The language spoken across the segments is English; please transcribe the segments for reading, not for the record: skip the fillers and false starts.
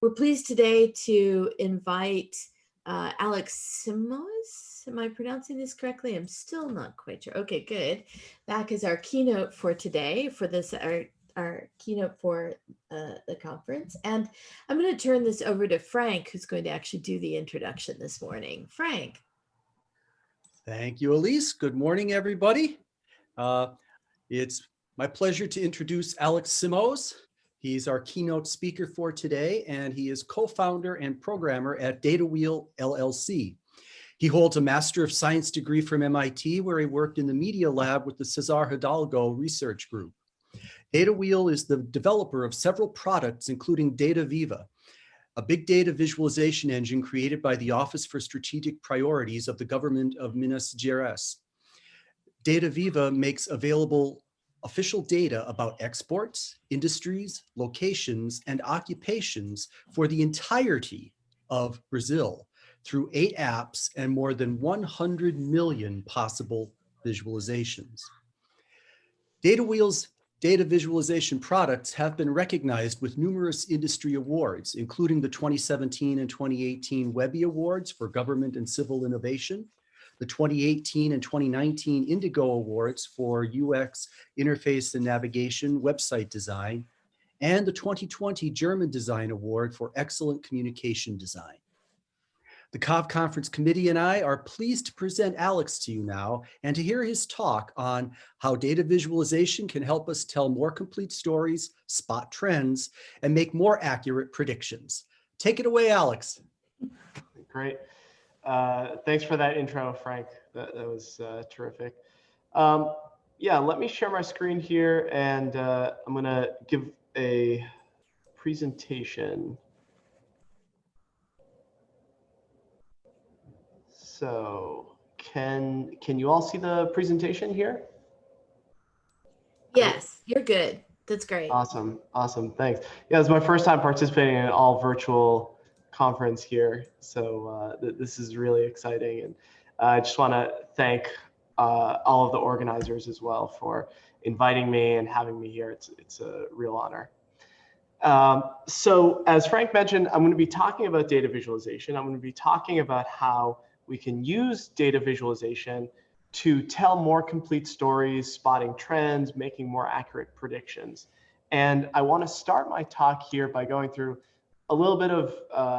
We're pleased today to invite Alex Simos. Am I pronouncing this correctly? I'm still not quite sure. Okay, good. Back as our keynote for today, for this our keynote for the conference. And I'm going to turn this over to Frank, who's going to actually do the introduction this morning. Frank. Thank you, Elise. Good morning, everybody. It's my pleasure to introduce Alex Simos. He's our keynote speaker for today, and he is co-founder and programmer at DataWheel LLC. He holds a Master of Science degree from MIT, where he worked in the media lab with the Cesar Hidalgo Research Group. DataWheel is the developer of several products, including DataViva, a big data visualization engine created by the Office for Strategic Priorities of the government of Minas Gerais. DataViva makes available official data about exports, industries, locations, and occupations for the entirety of Brazil through 8 apps and more than 100 million possible visualizations. DataWheel's data visualization products have been recognized with numerous industry awards, including the 2017 and 2018 Webby Awards for Government and Civil Innovation, the 2018 and 2019 Indigo Awards for UX Interface and Navigation Website Design, and the 2020 German Design Award for Excellent Communication Design. The CAAV Conference Committee and I are pleased to present Alex to you now and to hear his talk on how data visualization can help us tell more complete stories, spot trends, and make more accurate predictions. Take it away, Alex. Great. Thanks for that intro, Frank. That was terrific. Yeah, let me share my screen here, and I'm going to give a presentation. So can you all see the presentation here? Yes, you're good. That's great. Awesome. Thanks. Yeah, it's my first time participating in an all virtual conference here, so this is really exciting, and I just want to thank all of the organizers as well for inviting me and having me here. It's a real honor. So as Frank mentioned, I'm going to be talking about data visualization. I'm going to be talking about how we can use data visualization to tell more complete stories, spotting trends, making more accurate predictions. And I want to start my talk here by going through a little bit of,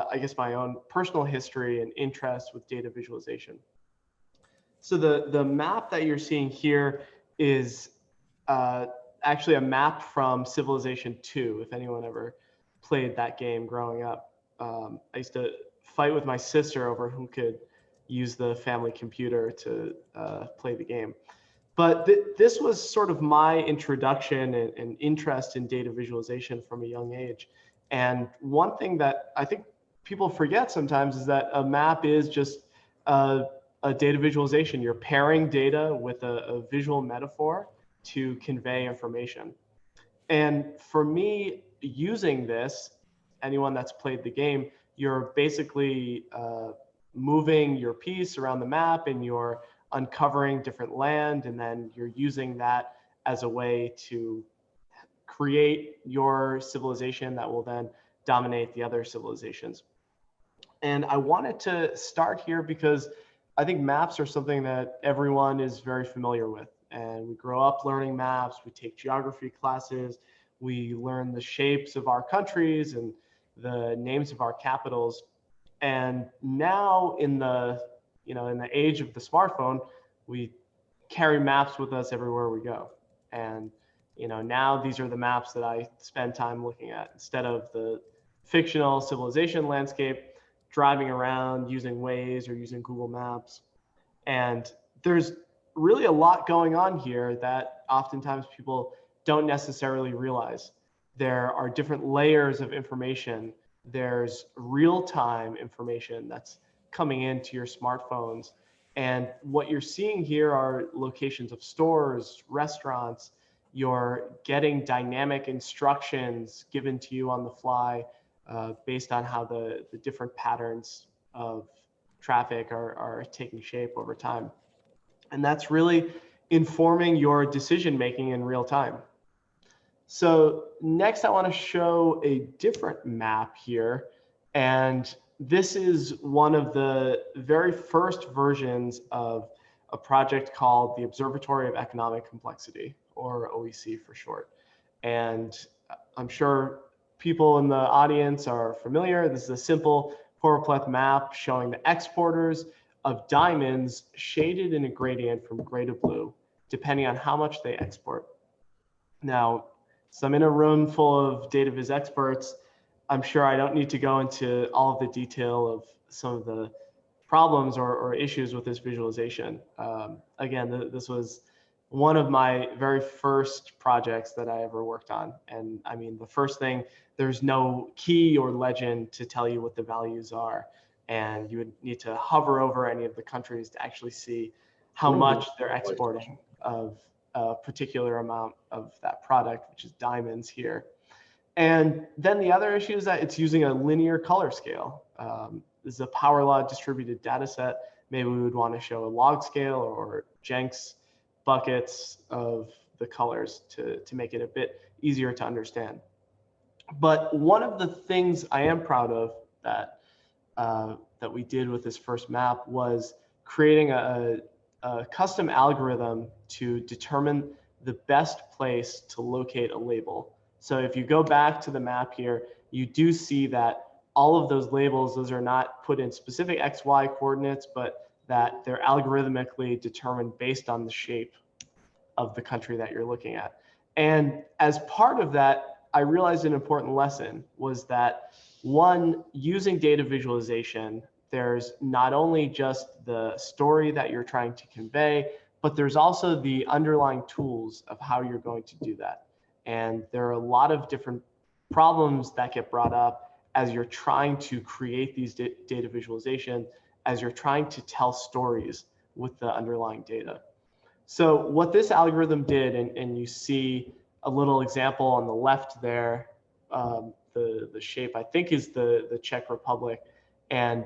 I guess, my own personal history and interest with data visualization. So the map that you're seeing here is actually a map from Civilization 2, if anyone ever played that game growing up. I used to fight with my sister over who could use the family computer to play the game. But this was sort of my introduction and interest in data visualization from a young age. And one thing that I think people forget sometimes is that a map is just a data visualization. You're pairing data with a visual metaphor to convey information. And for me, using this, anyone that's played the game, you're basically moving your piece around the map and you're uncovering different land, and then you're using that as a way to create your civilization that will then dominate the other civilizations. And I wanted to start here because I think maps are something that everyone is very familiar with. And we grow up learning maps, we take geography classes, we learn the shapes of our countries and the names of our capitals. And now in the age of the smartphone, we carry maps with us everywhere we go. And now these are the maps that I spend time looking at instead of the fictional civilization landscape, driving around using Waze or using Google Maps. And there's really a lot going on here that oftentimes people don't necessarily realize. There are different layers of information. There's real-time information that's coming into your smartphones. And what you're seeing here are locations of stores, restaurants. You're getting dynamic instructions given to you on the fly based on how the different patterns of traffic are taking shape over time. And that's really informing your decision-making in real time. So next I want to show a different map here. And this is one of the very first versions of a project called the Observatory of Economic Complexity, or OEC for short. And I'm sure people in the audience are familiar. This is a simple choropleth map showing the exporters of diamonds shaded in a gradient from gray to blue, depending on how much they export. Now, so I'm in a room full of data viz experts. I'm sure I don't need to go into all of the detail of some of the problems or issues with this visualization. Again, this was one of my very first projects that I ever worked on. And I mean, the first thing, there's no key or legend to tell you what the values are. And you would need to hover over any of the countries to actually see how much they're exporting of a particular amount of that product, which is diamonds here. And then the other issue is that it's using a linear color scale. This is a power law distributed data set. Maybe we would want to show a log scale or Jenks buckets of the colors to make it a bit easier to understand. But one of the things I am proud of that that we did with this first map was creating a custom algorithm to determine the best place to locate a label. So if you go back to the map here, you do see that all of those labels, those are not put in specific XY coordinates, but that they're algorithmically determined based on the shape of the country that you're looking at. And as part of that, I realized an important lesson was that one, using data visualization, there's not only just the story that you're trying to convey, but there's also the underlying tools of how you're going to do that. And there are a lot of different problems that get brought up as you're trying to create these data visualization, as you're trying to tell stories with the underlying data. So what this algorithm did, and you see a little example on the left there, the shape I think is the Czech Republic, and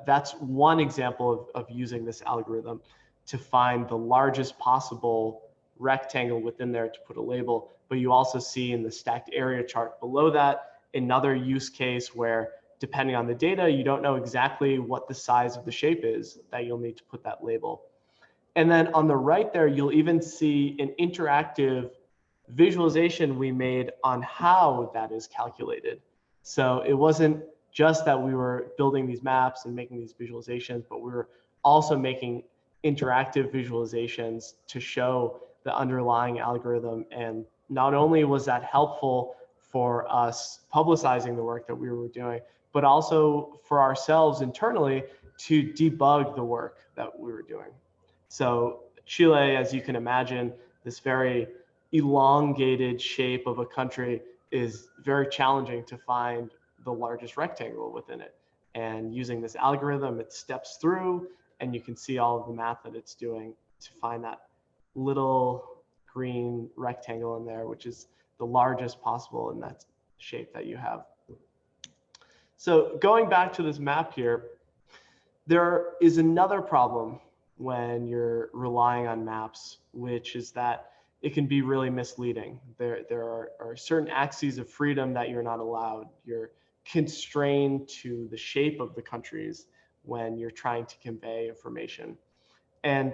that's one example of using this algorithm to find the largest possible rectangle within there to put a label. But you also see in the stacked area chart below that another use case where, depending on the data, you don't know exactly what the size of the shape is that you'll need to put that label. And then on the right there, you'll even see an interactive visualization we made on how that is calculated. So it wasn't just that we were building these maps and making these visualizations, but we were also making interactive visualizations to show the underlying algorithm. And not only was that helpful for us publicizing the work that we were doing, but also for ourselves internally to debug the work that we were doing. So Chile, as you can imagine, this very elongated shape of a country is very challenging to find the largest rectangle within it. And using this algorithm, it steps through and you can see all of the math that it's doing to find that little green rectangle in there, which is the largest possible in that shape that you have. So going back to this map here, there is another problem when you're relying on maps, which is that it can be really misleading. There are certain axes of freedom that you're not allowed. You're constrained to the shape of the countries when you're trying to convey information. And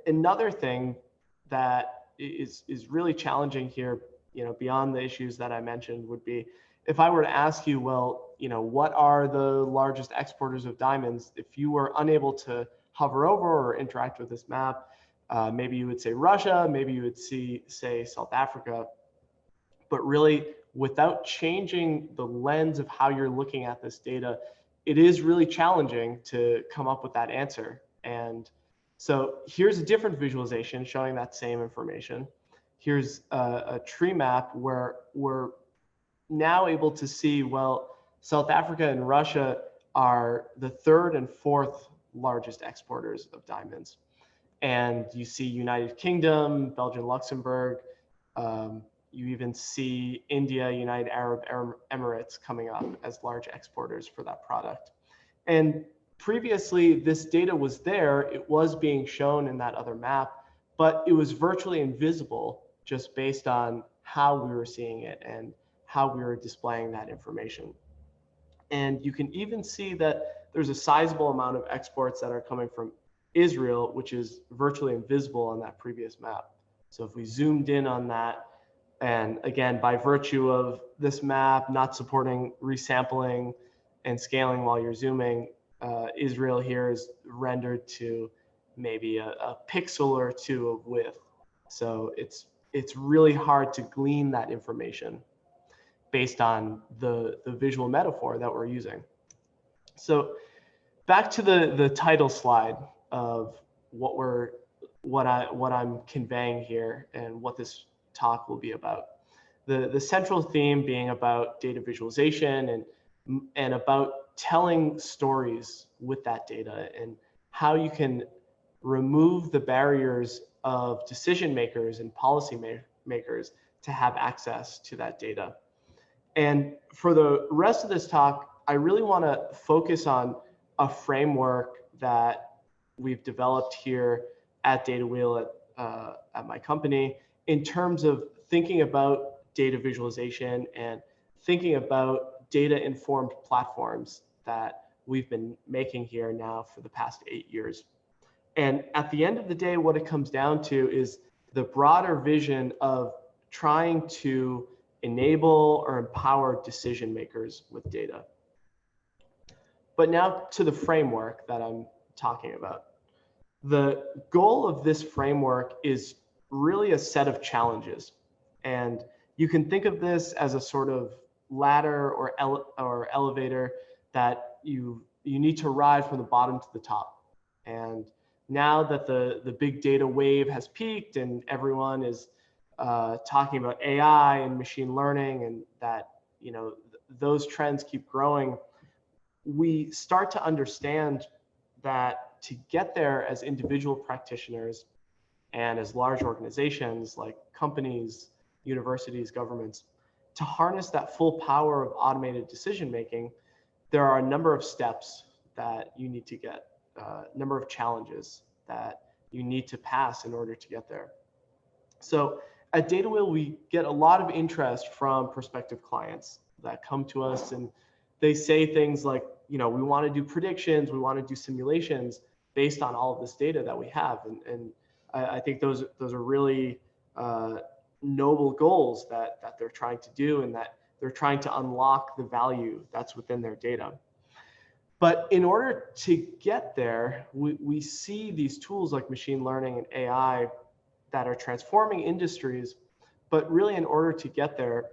another thing that is really challenging here, beyond the issues that I mentioned, would be if I were to ask you, well, what are the largest exporters of diamonds? If you were unable to hover over or interact with this map, maybe you would say Russia, maybe you would say South Africa, but really without changing the lens of how you're looking at this data, it is really challenging to come up with that answer. And so here's a different visualization showing that same information. Here's a tree map where we're now able to see, well, South Africa and Russia are the third and fourth largest exporters of diamonds. And you see United Kingdom, Belgium, Luxembourg. You even see India, United Arab Emirates coming up as large exporters for that product. And previously, this data was there. It was being shown in that other map, but it was virtually invisible just based on how we were seeing it and how we were displaying that information. And you can even see that there's a sizable amount of exports that are coming from Israel, which is virtually invisible on that previous map. So if we zoomed in on that, and again, by virtue of this map not supporting resampling and scaling while you're zooming, Israel here is rendered to maybe a pixel or two of width. So it's really hard to glean that information based on the visual metaphor that we're using. So back to the title slide of what I'm conveying here and what this talk will be about. The central theme being about data visualization and about telling stories with that data and how you can remove the barriers of decision makers and policy makers to have access to that data. And for the rest of this talk, I really want to focus on a framework that we've developed here at Data Wheel at my company in terms of thinking about data visualization and thinking about data-informed platforms that we've been making here now for the past 8 years. And at the end of the day, what it comes down to is the broader vision of trying to enable or empower decision makers with data. But now to the framework that I'm talking about. The goal of this framework is really a set of challenges. And you can think of this as a sort of ladder or elevator that you need to ride from the bottom to the top. And now that the big data wave has peaked and everyone is talking about AI and machine learning and that, you know, those trends keep growing, we start to understand that to get there as individual practitioners and as large organizations like companies, universities, governments, to harness that full power of automated decision making, there are a number of steps that you need to get, a number of challenges that you need to pass in order to get there. So at Data Wheel, we get a lot of interest from prospective clients that come to us and they say things like, you know, we want to do predictions, we want to do simulations based on all of this data that we have. And I think those are really noble goals that they're trying to do and that they're trying to unlock the value that's within their data. But in order to get there, we see these tools like machine learning and AI that are transforming industries. But really, in order to get there,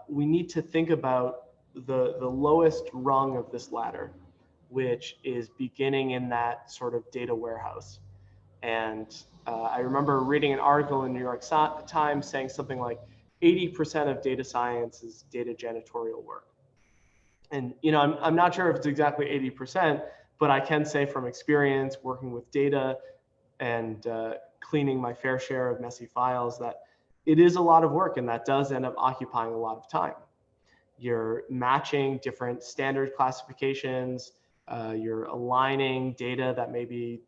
we need to think about the lowest rung of this ladder, which is beginning in that sort of data warehouse. And I remember reading an article in New York Times saying something like 80% of data science is data janitorial work. And you know, I'm not sure if it's exactly 80%, but I can say from experience working with data and cleaning my fair share of messy files that it is a lot of work and that does end up occupying a lot of time. You're matching different standard classifications, you're aligning data that may be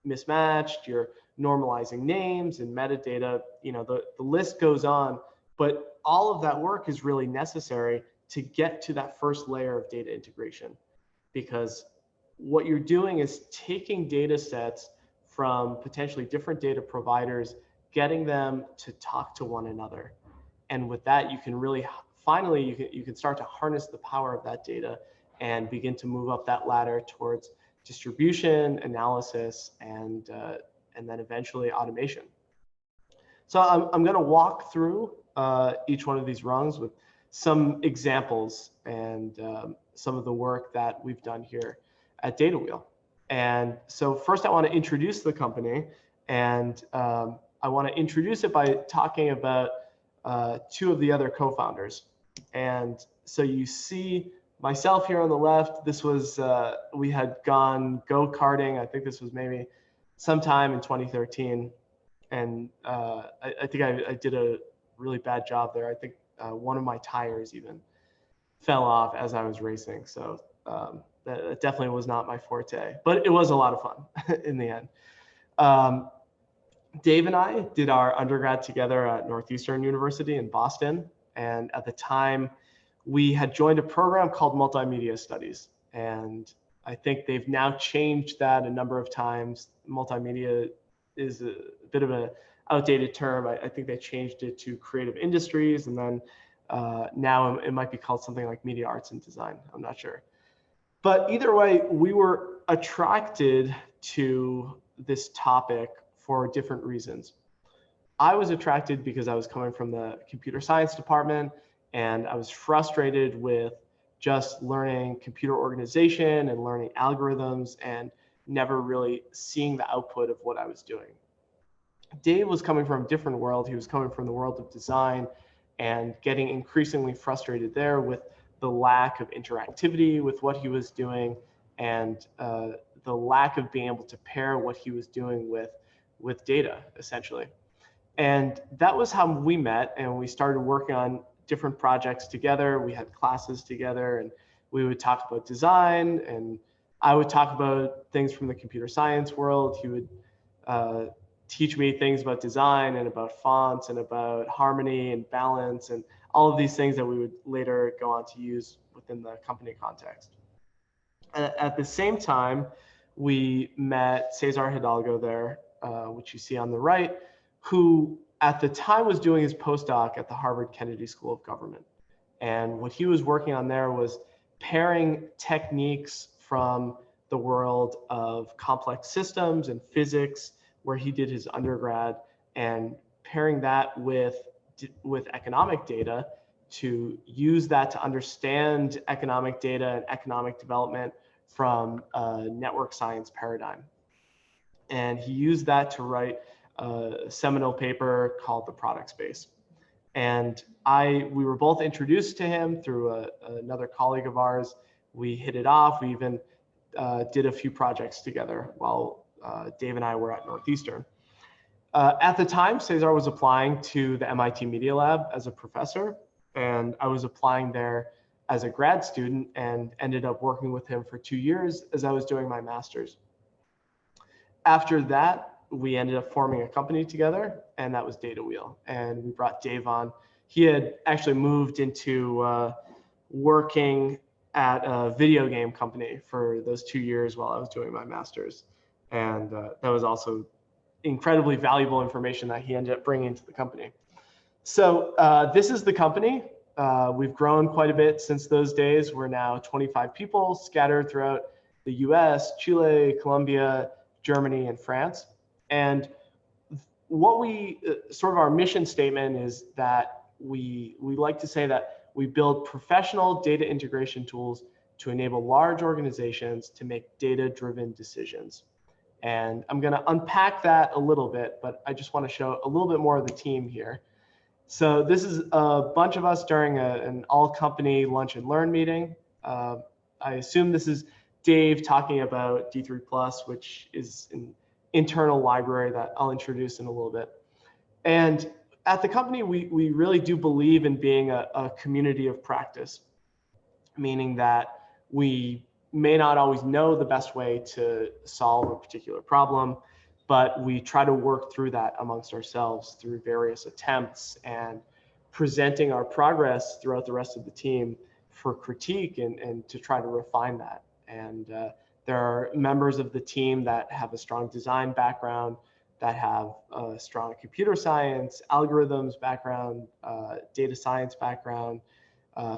mismatched, you're normalizing names and metadata, you know, the list goes on, but all of that work is really necessary to get to that first layer of data integration, because what you're doing is taking data sets from potentially different data providers, getting them to talk to one another. And with that, you can really, finally, you can start to harness the power of that data and begin to move up that ladder towards distribution, analysis, and then eventually automation. So I'm going to walk through each one of these rungs with some examples and some of the work that we've done here at Data Wheel. And so first I want to introduce the company, and I want to introduce it by talking about two of the other co-founders. And so you see myself here on the left. This was, we had gone go-karting. I think this was maybe sometime in 2013. And I think I did a really bad job there. I think one of my tires even fell off as I was racing. So that definitely was not my forte, but it was a lot of fun in the end. Dave and I did our undergrad together at Northeastern University in Boston. And at the time, we had joined a program called Multimedia Studies. And I think they've now changed that a number of times. Multimedia is a bit of an outdated term. I think they changed it to creative industries. And then now it might be called something like media arts and design. I'm not sure. But either way, we were attracted to this topic for different reasons. I was attracted because I was coming from the computer science department and I was frustrated with just learning computer organization and learning algorithms and never really seeing the output of what I was doing. Dave was coming from a different world. He was coming from the world of design and getting increasingly frustrated there with the lack of interactivity with what he was doing and the lack of being able to pair what he was doing with data, essentially. And that was how we met, and we started working on different projects together. We had classes together, and we would talk about design, and I would talk about things from the computer science world. He would teach me things about design and about fonts and about harmony and balance and all of these things that we would later go on to use within the company context. At the same time, we met Cesar Hidalgo there, which you see on the right, who at the time was doing his postdoc at the Harvard Kennedy School of Government. And what he was working on there was pairing techniques from the world of complex systems and physics, where he did his undergrad, and pairing that with economic data to use that to understand economic data and economic development from a network science paradigm. And he used that to write a seminal paper called The Product Space. And we were both introduced to him through another colleague of ours. We hit it off. We even did a few projects together while Dave and I were at Northeastern. At the time, Cesar was applying to the MIT Media Lab as a professor, and I was applying there as a grad student and ended up working with him for 2 years as I was doing my master's. After that, we ended up forming a company together, and that was Data Wheel. And we brought Dave on. He had actually moved into working at a video game company for those 2 years while I was doing my master's. And that was also incredibly valuable information that he ended up bringing to the company. So this is the company. We've grown quite a bit since those days. We're now 25 people scattered throughout the US, Chile, Colombia, Germany, and France. And what sort of our mission statement is that we like to say that we build professional data integration tools to enable large organizations to make data-driven decisions. And I'm going to unpack that a little bit, but I just want to show a little bit more of the team here. So this is a bunch of us during an all-company lunch and learn meeting. I assume this is Dave talking about D3+, which is an internal library that I'll introduce in a little bit. And at the company, we really do believe in being a community of practice, meaning that we may not always know the best way to solve a particular problem, but we try to work through that amongst ourselves through various attempts and presenting our progress throughout the rest of the team for critique and to try to refine that. And there are members of the team that have a strong design background, that have a strong computer science, algorithms background, data science background,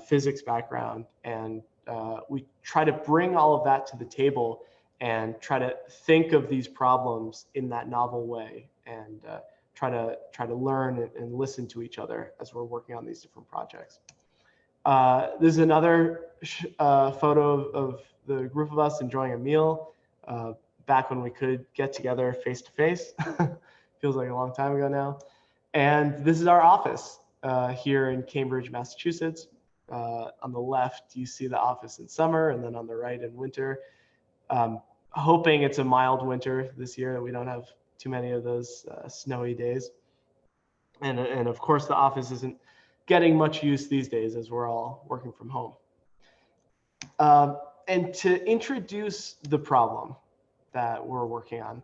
physics background, and we try to bring all of that to the table and try to think of these problems in that novel way and try to learn and listen to each other as we're working on these different projects. This is another photo of the group of us enjoying a meal back when we could get together face to face. Feels like a long time ago now. And this is our office here in Cambridge, Massachusetts. On the left, you see the office in summer, and then on the right in winter. Hoping it's a mild winter this year, that we don't have too many of those snowy days. And of course, the office isn't getting much use these days as we're all working from home. And to introduce the problem that we're working on,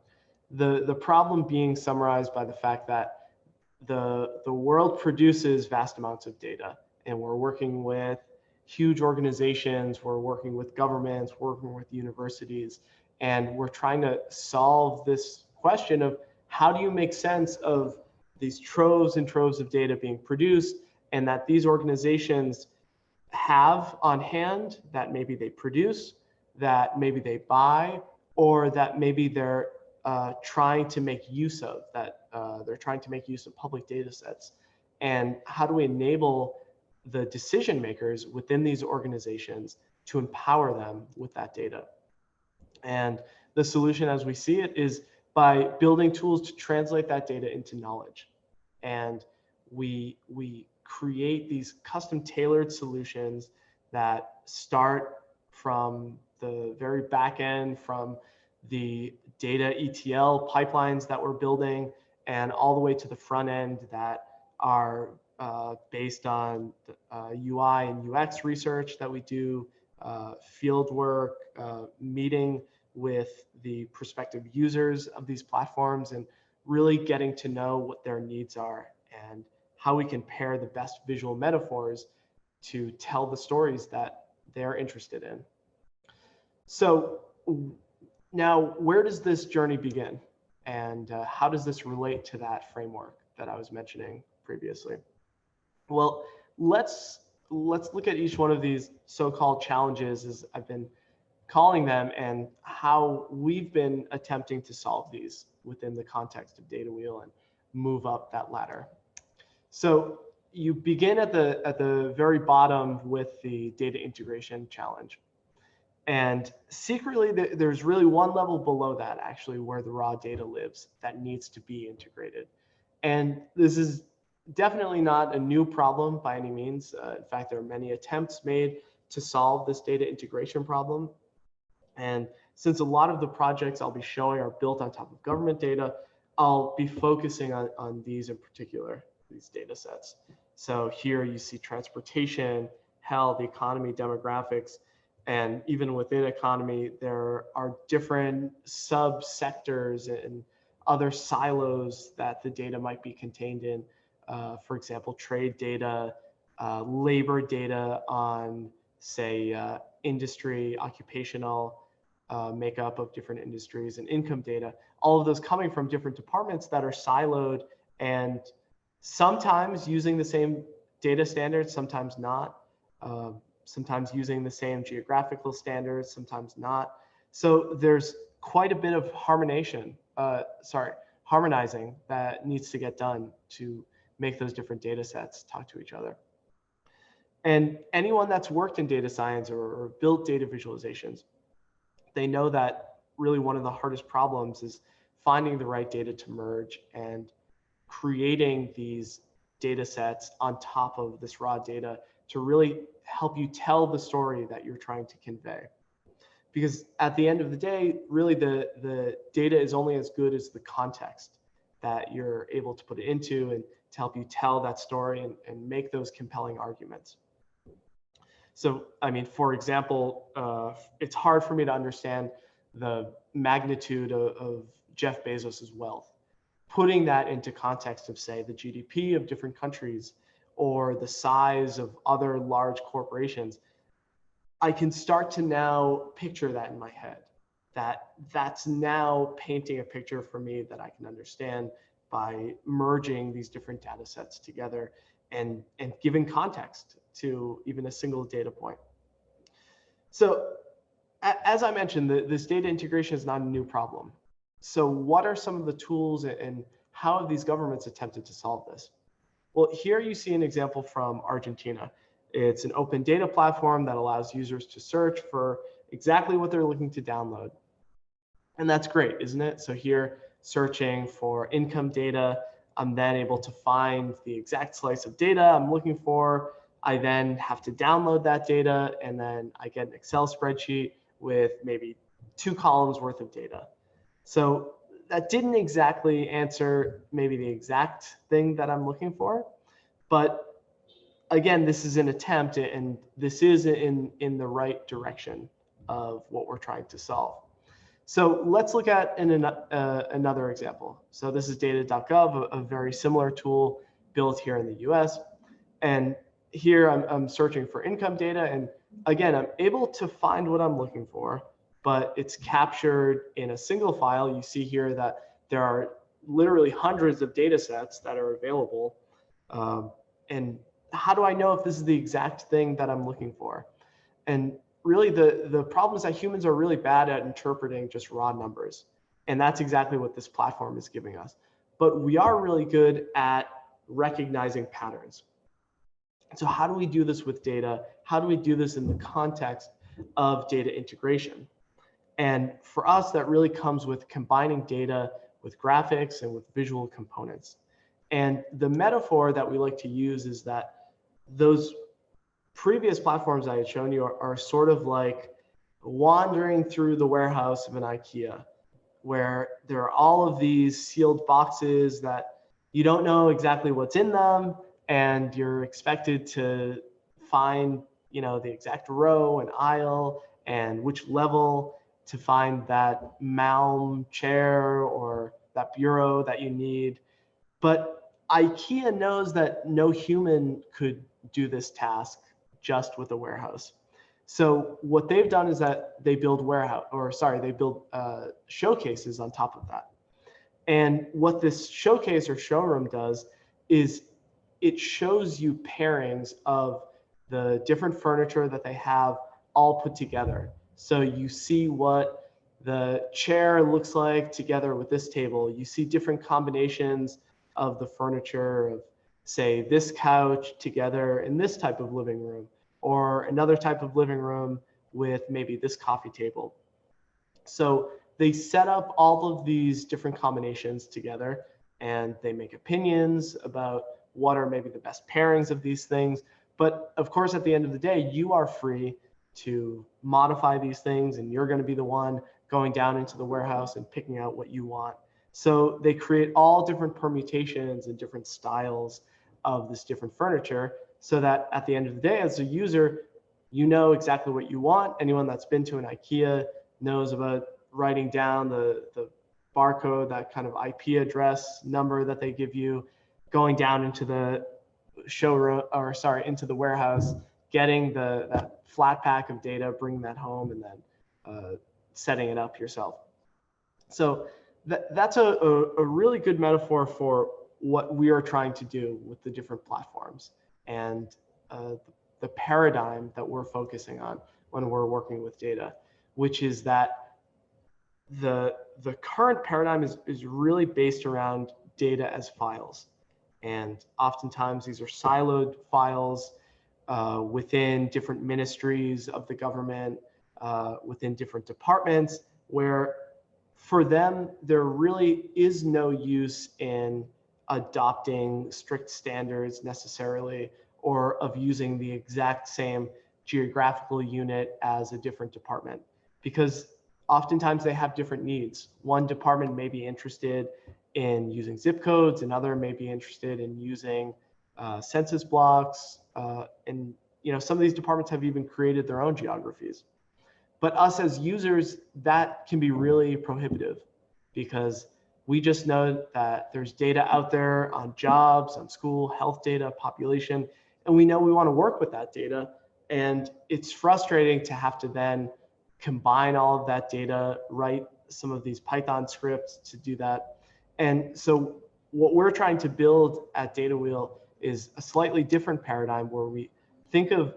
The problem being summarized by the fact that the world produces vast amounts of data, and we're working with huge organizations, we're working with governments, working with universities, and we're trying to solve this question of how do you make sense of these troves and troves of data being produced, and that these organizations have on hand, that maybe they produce, that maybe they buy, or that maybe they're trying to make use of, that they're trying to make use of public data sets. And how do we enable the decision makers within these organizations to empower them with that data? And the solution as we see it is by building tools to translate that data into knowledge. And we create these custom tailored solutions that start from the very back end, from the data ETL pipelines that we're building, and all the way to the front end that are based on UI and UX research that we do, field work, meeting with the prospective users of these platforms, and really getting to know what their needs are and how we can pair the best visual metaphors to tell the stories that they're interested in. So now, where does this journey begin? And how does this relate to that framework that I was mentioning previously? Well, let's look at each one of these so-called challenges, as I've been calling them, and how we've been attempting to solve these within the context of Data Wheel and move up that ladder. So you begin at the very bottom with the data integration challenge. And secretly, there's really one level below that, actually, where the raw data lives that needs to be integrated. And this is definitely not a new problem by any means. In fact, there are many attempts made to solve this data integration problem. And since a lot of the projects I'll be showing are built on top of government data, I'll be focusing on these in particular, these data sets. So here you see transportation, health, economy, demographics, and even within economy, there are different subsectors and other silos that the data might be contained in. For example, trade data, labor data on, say, industry, occupational makeup of different industries, and income data, all of those coming from different departments that are siloed and sometimes using the same data standards, sometimes not. Sometimes using the same geographical standards, sometimes not. So there's quite a bit of harmonizing that needs to get done to make those different data sets talk to each other. And anyone that's worked in data science or built data visualizations, they know that really one of the hardest problems is finding the right data to merge and creating these data sets on top of this raw data to really help you tell the story that you're trying to convey. Because at the end of the day, really the data is only as good as the context that you're able to put it into and to help you tell that story and make those compelling arguments. So, I mean, for example, it's hard for me to understand the magnitude of Jeff Bezos's wealth. Putting that into context of, say, the GDP of different countries or the size of other large corporations, I can start to now picture that in my head. That's now painting a picture for me that I can understand by merging these different data sets together and giving context to even a single data point. So as I mentioned, this data integration is not a new problem. So what are some of the tools and how have these governments attempted to solve this? Well, here you see an example from Argentina. It's an open data platform that allows users to search for exactly what they're looking to download. And that's great, isn't it? So here, searching for income data, I'm then able to find the exact slice of data I'm looking for. I then have to download that data, and then I get an Excel spreadsheet with maybe 2 columns worth of data. So that didn't exactly answer maybe the exact thing that I'm looking for, but again, this is an attempt, and this is in the right direction of what we're trying to solve. So let's look at another example. So this is data.gov, a very similar tool built here in the US. And here I'm searching for income data. And again, I'm able to find what I'm looking for, but it's captured in a single file. You see here that there are literally hundreds of data sets that are available. And how do I know if this is the exact thing that I'm looking for? And really the problem is that humans are really bad at interpreting just raw numbers. And that's exactly what this platform is giving us. But we are really good at recognizing patterns. So how do we do this with data? How do we do this in the context of data integration? And for us, that really comes with combining data with graphics and with visual components. And the metaphor that we like to use is that those previous platforms I had shown you are sort of like wandering through the warehouse of an IKEA, where there are all of these sealed boxes that you don't know exactly what's in them, and you're expected to find, the exact row and aisle and which level to find that Malm chair or that bureau that you need. But IKEA knows that no human could do this task just with a warehouse. So what they've done is that they build showcases on top of that. And what this showcase or showroom does is it shows you pairings of the different furniture that they have all put together. So you see what the chair looks like together with this table. You see different combinations of the furniture of, say, this couch together in this type of living room, or another type of living room with maybe this coffee table. So they set up all of these different combinations together, and they make opinions about what are maybe the best pairings of these things. But of course, at the end of the day, you are free to modify these things, and you're going to be the one going down into the warehouse and picking out what you want. So they create all different permutations and different styles of this different furniture, so that at the end of the day, as a user, you know exactly what you want. Anyone that's been to an IKEA knows about writing down the barcode, that kind of IP address number that they give you, going down into the into the warehouse, getting that flat pack of data, bringing that home, and then setting it up yourself. So that's a really good metaphor for what we are trying to do with the different platforms and the paradigm that we're focusing on when we're working with data, which is that the current paradigm is really based around data as files. And oftentimes these are siloed files within different ministries of the government, within different departments, where for them, there really is no use in adopting strict standards necessarily, or of using the exact same geographical unit as a different department, because oftentimes they have different needs. One department may be interested in using zip codes, another may be interested in using census blocks, and some of these departments have even created their own geographies. But us as users, that can be really prohibitive, because we just know that there's data out there on jobs, on school, health data, population, and we know we want to work with that data. And it's frustrating to have to then combine all of that data, write some of these Python scripts to do that. And so what we're trying to build at Data Wheel is a slightly different paradigm, where we think of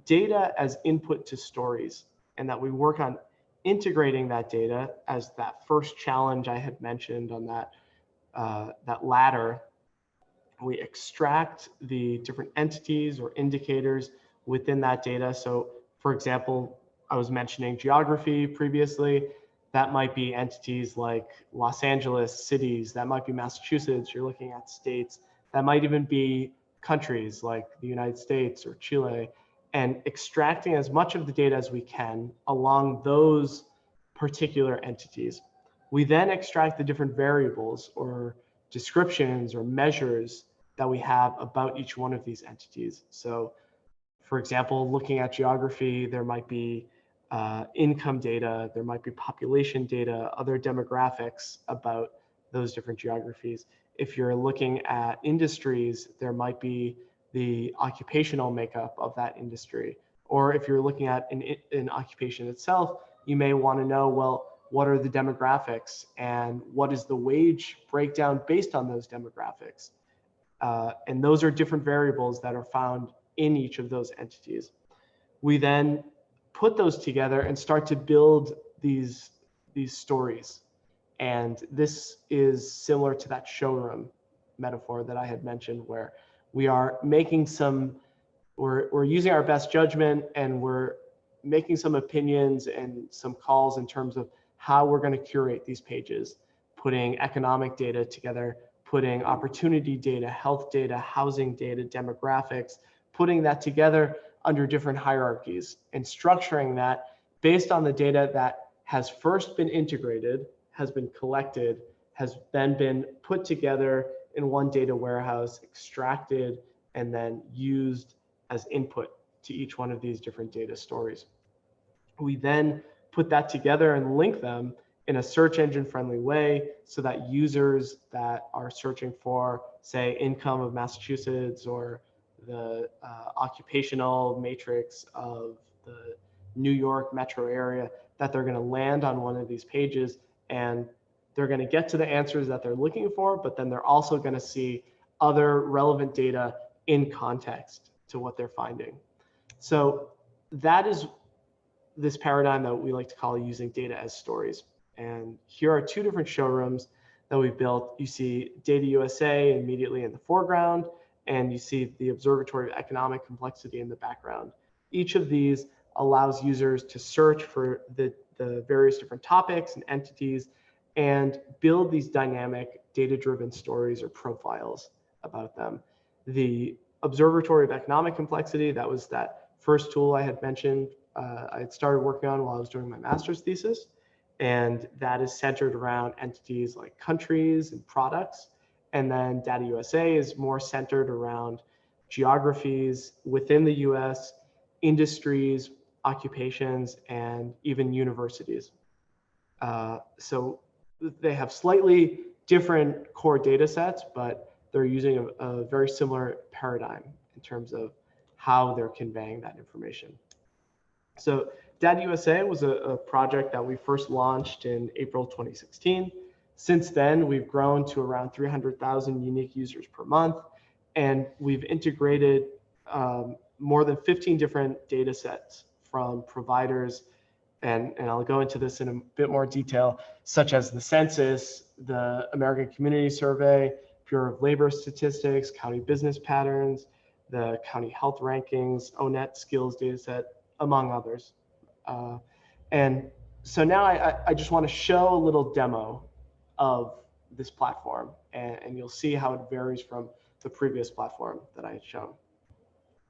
data as input to stories, and that we work on integrating that data as that first challenge I had mentioned on that ladder. We extract the different entities or indicators within that data. So for example, I was mentioning geography previously. That might be entities like Los Angeles, cities. That might be Massachusetts. You're looking at states. That might even be countries like the United States or Chile, and extracting as much of the data as we can along those particular entities. We then extract the different variables or descriptions or measures that we have about each one of these entities. So for example, looking at geography, there might be income data, there might be population data, other demographics about those different geographies. If you're looking at industries, there might be the occupational makeup of that industry. Or if you're looking at an occupation itself, you may want to know, well, what are the demographics and what is the wage breakdown based on those demographics? And those are different variables that are found in each of those entities. We then put those together and start to build these stories. And this is similar to that showroom metaphor that I had mentioned, where we are making we're using our best judgment, and we're making some opinions and some calls in terms of how we're going to curate these pages, putting economic data together, putting opportunity data, health data, housing data, demographics, putting that together under different hierarchies and structuring that based on the data that has first been integrated, has been collected, has then been put together in one data warehouse, extracted, and then used as input to each one of these different data stories. We then put that together and link them in a search engine friendly way so that users that are searching for, say, income of Massachusetts or the occupational matrix of the New York metro area, that they're going to land on one of these pages and they're going to get to the answers that they're looking for, but then they're also going to see other relevant data in context to what they're finding. So that is this paradigm that we like to call using data as stories. And here are two different showrooms that we built. You see Data USA immediately in the foreground, and you see the Observatory of Economic Complexity in the background. Each of these allows users to search for the various different topics and entities and build these dynamic data-driven stories or profiles about them. The Observatory of Economic Complexity, that was that first tool I had mentioned I had started working on while I was doing my master's thesis. And that is centered around entities like countries and products. And then Data USA is more centered around geographies within the US, industries, occupations, and even universities. So they have slightly different core data sets, but they're using a very similar paradigm in terms of how they're conveying that information. So Data USA was a project that we first launched in April 2016. Since then, we've grown to around 300,000 unique users per month, and we've integrated more than 15 different data sets from providers, and I'll go into this in a bit more detail, such as the census, the American Community Survey, Bureau of Labor Statistics, county business patterns, the county health rankings, ONET skills dataset, among others. And so now I just want to show a little demo of this platform, and you'll see how it varies from the previous platform that I had shown.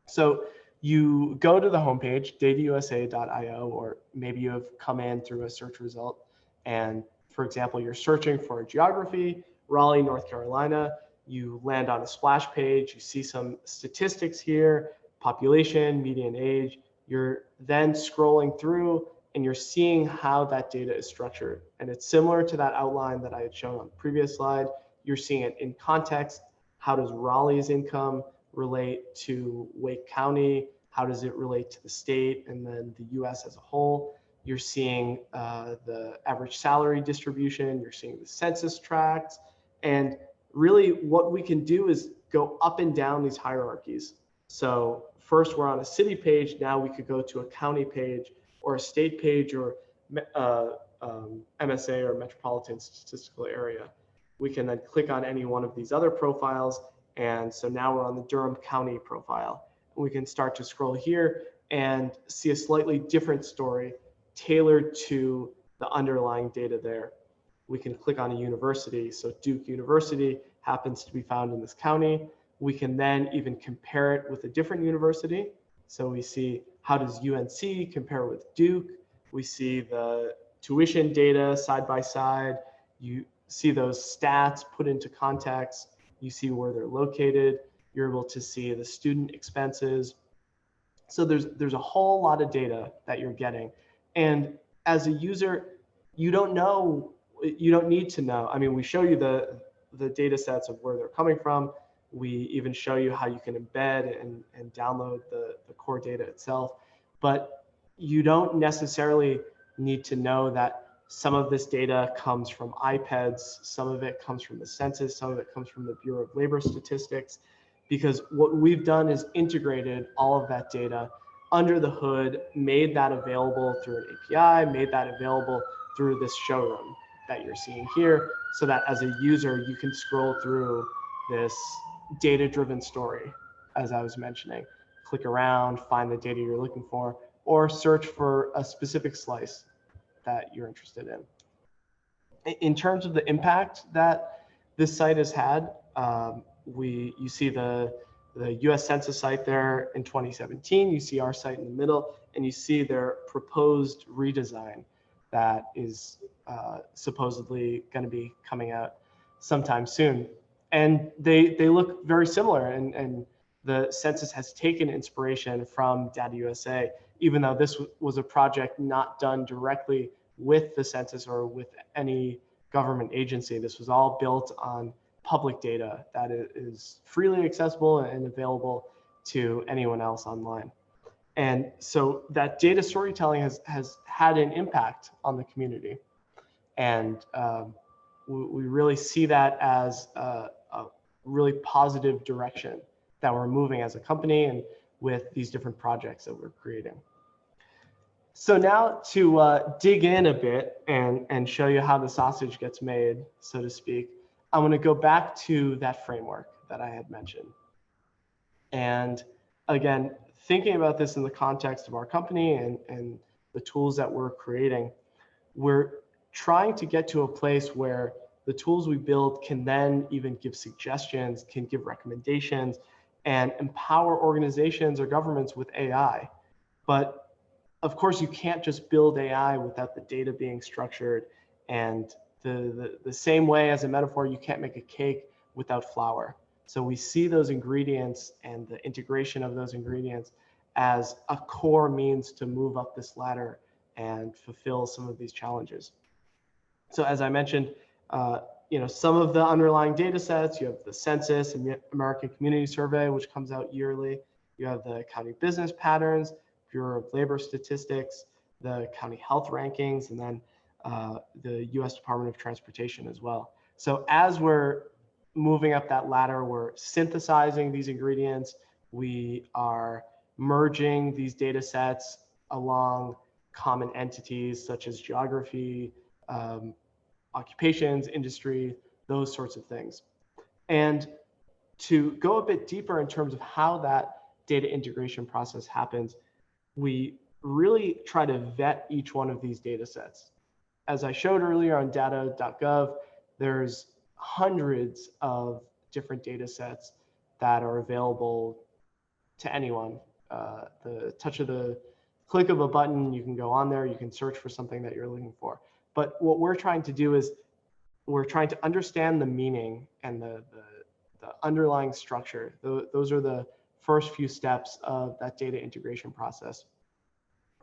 So you go to the homepage, datausa.io, or maybe you have come in through a search result. And for example, you're searching for geography, Raleigh, North Carolina. You land on a splash page. You see some statistics here, population, median age. You're then scrolling through and you're seeing how that data is structured. And it's similar to that outline that I had shown on the previous slide. You're seeing it in context. How does Raleigh's income relate to Wake County? How does it relate to the state and then the US as a whole? You're seeing the average salary distribution. You're seeing the census tracts. And really what we can do is go up and down these hierarchies. So first we're on a city page. Now we could go to a county page or a state page or MSA or Metropolitan Statistical Area. We can then click on any one of these other profiles. And so now we're on the Durham County profile. We can start to scroll here and see a slightly different story tailored to the underlying data there. We can click on a university. So Duke University happens to be found in this county. We can then even compare it with a different university. So we see, how does UNC compare with Duke? We see the tuition data side by side. You see those stats put into context. You see where they're located. You're able to see the student expenses. So there's a whole lot of data that you're getting. And as a user, you don't need to know. I mean, we show you the data sets of where they're coming from. We even show you how you can embed and download the core data itself. But you don't necessarily need to know that some of this data comes from iPads, some of it comes from the census, some of it comes from the Bureau of Labor Statistics, because what we've done is integrated all of that data under the hood, made that available through an API, made that available through this showroom that you're seeing here, so that as a user, you can scroll through this data-driven story, as I was mentioning. Click around, find the data you're looking for, or search for a specific slice that you're interested in. In terms of the impact that this site has had, you see the US Census site there in 2017, you see our site in the middle, and you see their proposed redesign that is supposedly going to be coming out sometime soon. And they look very similar, and the census has taken inspiration from Data USA, even though this was a project not done directly with the census or with any government agency. This was all built on public data that is freely accessible and available to anyone else online. And so that data storytelling has had an impact on the community. And we really see that as a really positive direction that we're moving as a company and with these different projects that we're creating. So now to dig in a bit and show you how the sausage gets made, so to speak, I'm going to go back to that framework that I had mentioned. And again, thinking about this in the context of our company and the tools that we're creating, we're trying to get to a place where the tools we build can then even give suggestions, can give recommendations, and empower organizations or governments with AI. But of course, you can't just build AI without the data being structured. And the same way as a metaphor, you can't make a cake without flour. So we see those ingredients and the integration of those ingredients as a core means to move up this ladder and fulfill some of these challenges. So as I mentioned, some of the underlying data sets, you have the census and American Community Survey, which comes out yearly. You have the county business patterns, Bureau of Labor Statistics, the county health rankings, and then the US Department of Transportation as well. So as we're moving up that ladder, we're synthesizing these ingredients. We are merging these data sets along common entities such as geography, occupations, industry, those sorts of things. And to go a bit deeper in terms of how that data integration process happens, we really try to vet each one of these data sets. As I showed earlier on data.gov, there's hundreds of different data sets that are available to anyone. The touch of the click of a button, you can go on there, you can search for something that you're looking for. But what we're trying to do is we're trying to understand the meaning and the underlying structure. Those are the first few steps of that data integration process.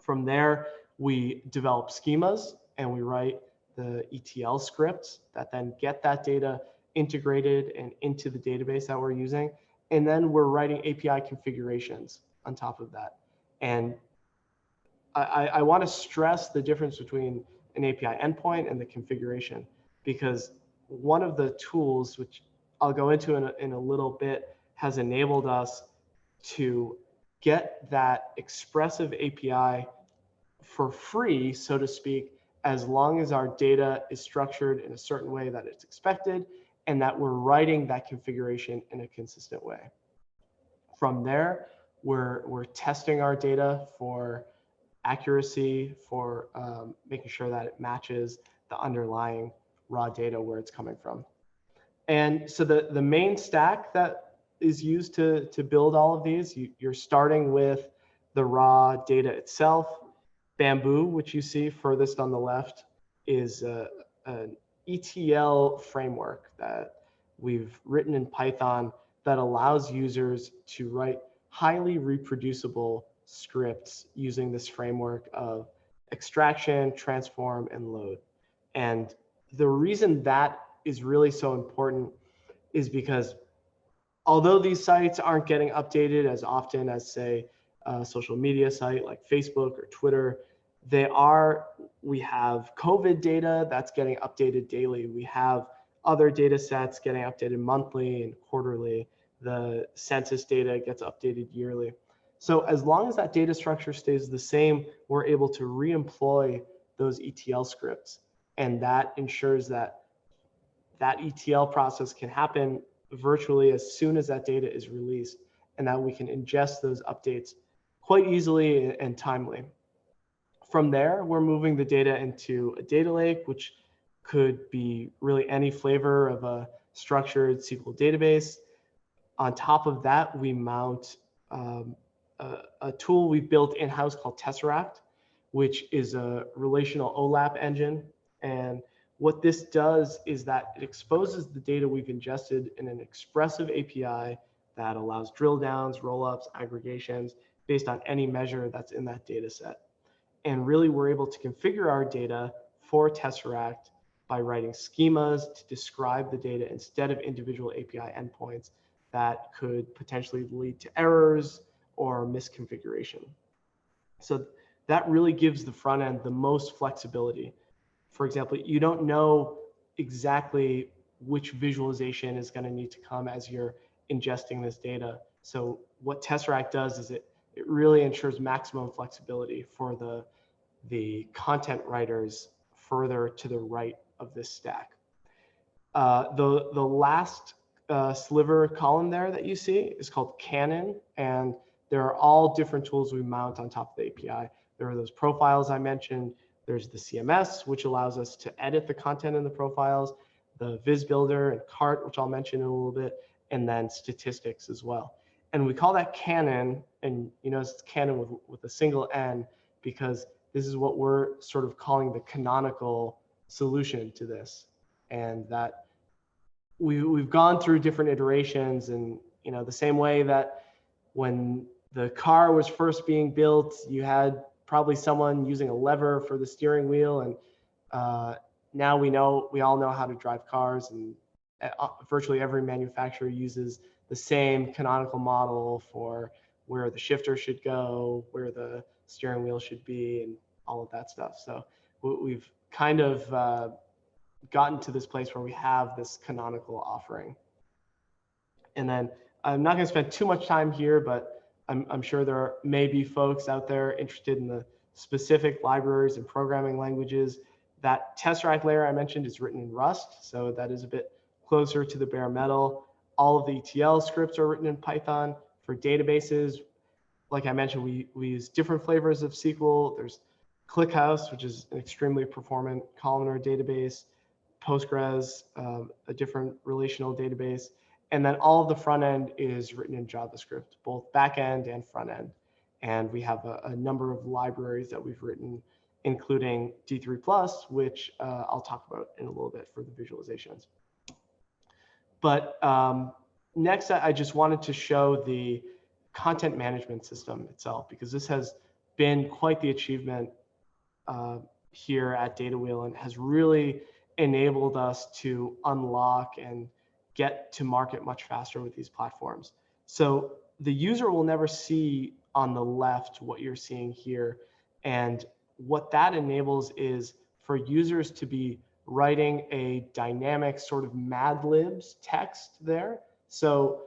From there, we develop schemas and we write the ETL scripts that then get that data integrated and into the database that we're using. And then we're writing API configurations on top of that. And I want to stress the difference between an API endpoint and the configuration, because one of the tools, which I'll go into in a little bit, has enabled us to get that expressive API for free, so to speak, as long as our data is structured in a certain way that it's expected and that we're writing that configuration in a consistent way. From there, we're testing our data for accuracy, for making sure that it matches the underlying raw data where it's coming from. And so the main stack that is used to build all of these, you're starting with the raw data itself. Bamboo, which you see furthest on the left, is an ETL framework that we've written in Python that allows users to write highly reproducible scripts using this framework of extraction, transform, and load. And the reason that is really so important is because although these sites aren't getting updated as often as, say, a social media site like Facebook or Twitter, we have COVID data that's getting updated daily. We have other data sets getting updated monthly and quarterly. The census data gets updated yearly. So as long as that data structure stays the same, we're able to re-employ those ETL scripts. And that ensures that that ETL process can happen virtually as soon as that data is released, and that we can ingest those updates quite easily and timely. From there, we're moving the data into a data lake, which could be really any flavor of a structured SQL database. On top of that, we mount a tool we built in-house called Tesseract, which is a relational OLAP engine. And what this does is that it exposes the data we've ingested in an expressive API that allows drill downs, roll-ups, aggregations based on any measure that's in that data set. And really, we're able to configure our data for Tesseract by writing schemas to describe the data instead of individual API endpoints that could potentially lead to errors or misconfiguration. So that really gives the front end the most flexibility. For example, you don't know exactly which visualization is going to need to come as you're ingesting this data. So what Tesseract does is it really ensures maximum flexibility for the content writers further to the right of this stack. The last sliver column there that you see is called Canon, and there are all different tools we mount on top of the API. There are those profiles I mentioned. There's the CMS, which allows us to edit the content in the profiles, the Viz Builder and Cart, which I'll mention in a little bit, and then statistics as well. And we call that Canon, and you know it's Canon with a single N, because this is what we're sort of calling the canonical solution to this. And that we've gone through different iterations, and you know the same way that when the car was first being built, you had probably someone using a lever for the steering wheel, and now we all know how to drive cars, and virtually every manufacturer uses the same canonical model for where the shifter should go, where the steering wheel should be, and all of that stuff. So we've kind of gotten to this place where we have this canonical offering. And then I'm not going to spend too much time here, but I'm sure there may be folks out there interested in the specific libraries and programming languages. That Tesseract layer I mentioned is written in Rust, so that is a bit closer to the bare metal. All of the ETL scripts are written in Python. For databases, like I mentioned, we use different flavors of SQL. There's ClickHouse, which is an extremely performant columnar database, Postgres, a different relational database. And then all of the front end is written in JavaScript, both back end and front end. And we have a number of libraries that we've written, including D3+, which I'll talk about in a little bit for the visualizations. But next, I just wanted to show the content management system itself, because this has been quite the achievement here at DataWheel and has really enabled us to unlock and get to market much faster with these platforms. So the user will never see on the left what you're seeing here. And what that enables is for users to be writing a dynamic sort of Mad Libs text there. So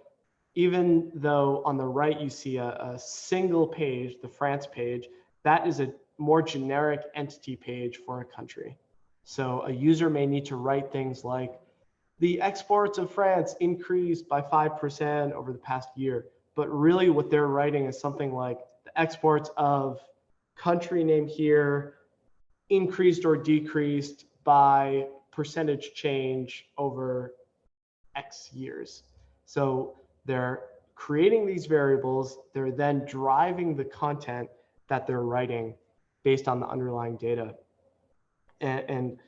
even though on the right you see a single page, the France page, that is a more generic entity page for a country. So a user may need to write things like, the exports of France increased by 5% over the past year. But really what they're writing is something like, the exports of country name here increased or decreased by percentage change over X years. So they're creating these variables. They're then driving the content that they're writing based on the underlying data. And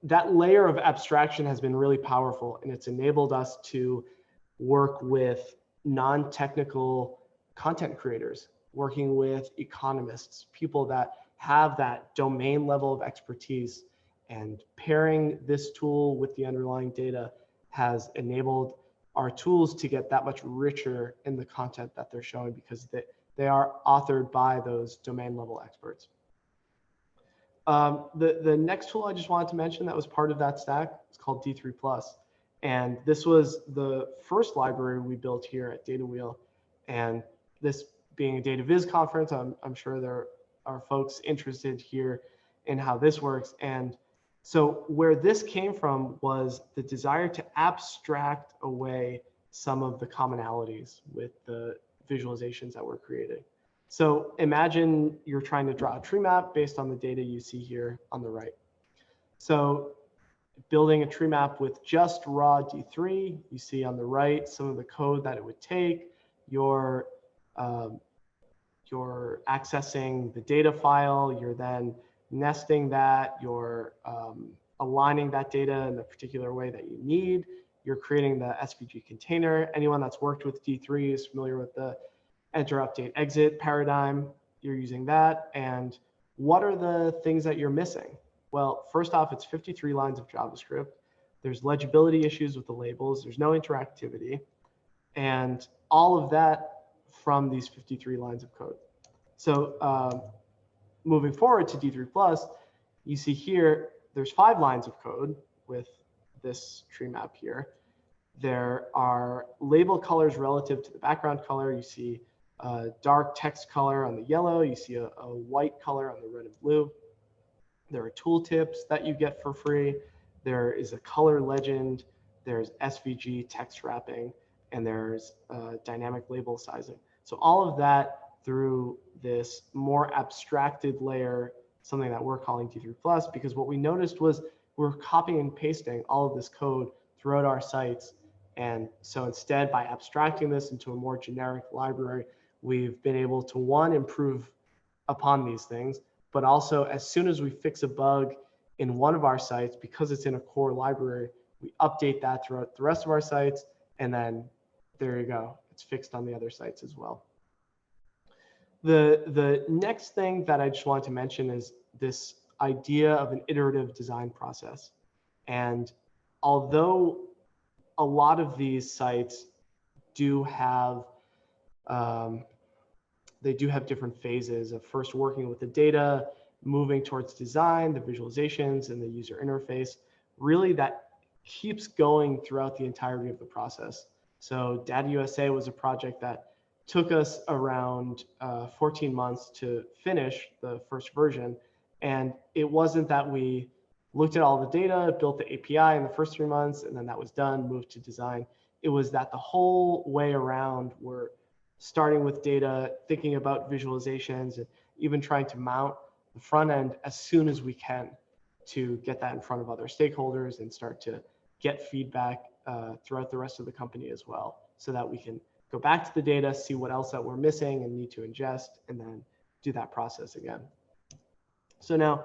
that layer of abstraction has been really powerful, and it's enabled us to work with non-technical content creators, working with economists, people that have that domain level of expertise, and pairing this tool with the underlying data has enabled our tools to get that much richer in the content that they're showing, because they are authored by those domain level experts. The next tool I just wanted to mention that was part of that stack, it's called D3+. And this was the first library we built here at Data Wheel. And this being a Data Viz conference, I'm sure there are folks interested here in how this works. And so where this came from was the desire to abstract away some of the commonalities with the visualizations that we're creating. So imagine you're trying to draw a tree map based on the data you see here on the right. So building a tree map with just raw D3, you see on the right some of the code that it would take. You're accessing the data file, you're then nesting that, you're aligning that data in the particular way that you need. You're creating the SVG container. Anyone that's worked with D3 is familiar with the enter, update, exit paradigm. You're using that. And what are the things that you're missing? Well, first off, it's 53 lines of JavaScript. There's legibility issues with the labels. There's no interactivity. And all of that from these 53 lines of code. So moving forward to D3+, you see here, there's 5 lines of code with this tree map here. There are label colors relative to the background color. You see a dark text color on the yellow. You see a white color on the red and blue. There are tooltips that you get for free. There is a color legend. There's SVG text wrapping, and there's dynamic label sizing. So all of that through this more abstracted layer, something that we're calling D3+, because what we noticed was we're copying and pasting all of this code throughout our sites. And so instead, by abstracting this into a more generic library, we've been able to, one, improve upon these things, but also as soon as we fix a bug in one of our sites, because it's in a core library, we update that throughout the rest of our sites, and then there you go, it's fixed on the other sites as well. The next thing that I just want to mention is this idea of an iterative design process. And although a lot of these sites do have different phases of first working with the data, moving towards design, the visualizations, and the user interface, really that keeps going throughout the entirety of the process. So Data USA was a project that took us around 14 months to finish the first version. And it wasn't that we looked at all the data, built the API in the first 3 months, and then that was done, moved to design. It was that the whole way around we're starting with data, thinking about visualizations, and even trying to mount the front end as soon as we can to get that in front of other stakeholders and start to get feedback throughout the rest of the company as well, so that we can go back to the data, see what else that we're missing and need to ingest, and then do that process again. So now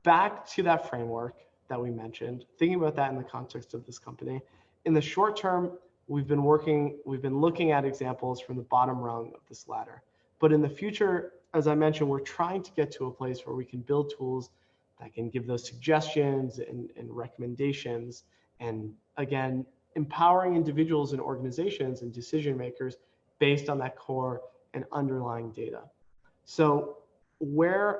back to that framework that we mentioned, thinking about that in the context of this company. In the short term, we've been looking at examples from the bottom rung of this ladder. But in the future, as I mentioned, we're trying to get to a place where we can build tools that can give those suggestions and recommendations, and again, empowering individuals and organizations and decision makers based on that core and underlying data. So